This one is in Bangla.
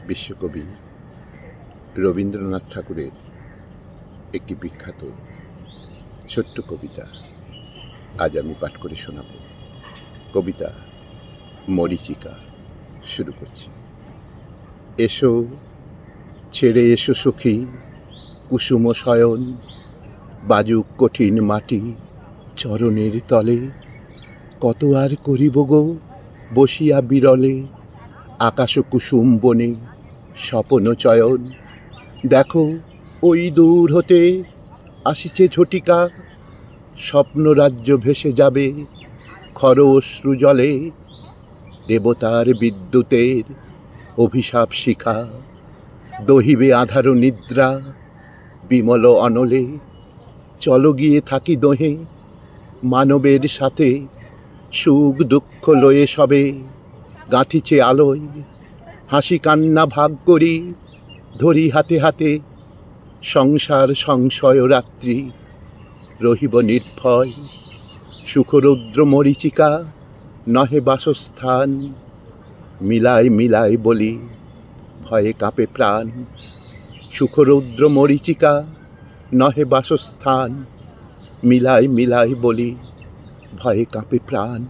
বিশ্বকবি রবীন্দ্রনাথ ঠাকুরের একটি বিখ্যাত ছোট্ট কবিতা আজ আমি পাঠ করে শোনাব। কবিতা মরীচিকা। শুরু করছি। এসো, ছেড়ে এসো সখী কুসুম শয়ন, বাজুক কঠিন মাটি চরণের তলে। কত আর করিব গো বসিয়া বিরলে, আকাশ কুসুম বনে স্বপন চয়ন। দেখো ওই দূর হতে আসিছে ঝটিকা, স্বপ্নরাজ্য ভেসে যাবে খর অশ্রু জলে। দেবতার বিদ্যুতের অভিশাপ শিখা, দহিবে আধার নিদ্রা বিমল অনলে। চলো গিয়ে থাকি দোহে মানবের সাথে, সুখ দুঃখ লয়ে সবে গাঁথিছে আলোয়। হাসি কান্না ভাগ করি ধরি হাতে হাতে, সংসার সংশয় রাত্রি রহিব নির্ভয়। সুখরৌদ্র মরীচিকা নহে বাসস্থান, মিলাই মিলাই বলি ভয়ে কাঁপে প্রাণ। সুখরৌদ্র মরীচিকা নহে বাসস্থান, মিলাই মিলাই বলি ভয়ে কাঁপে প্রাণ।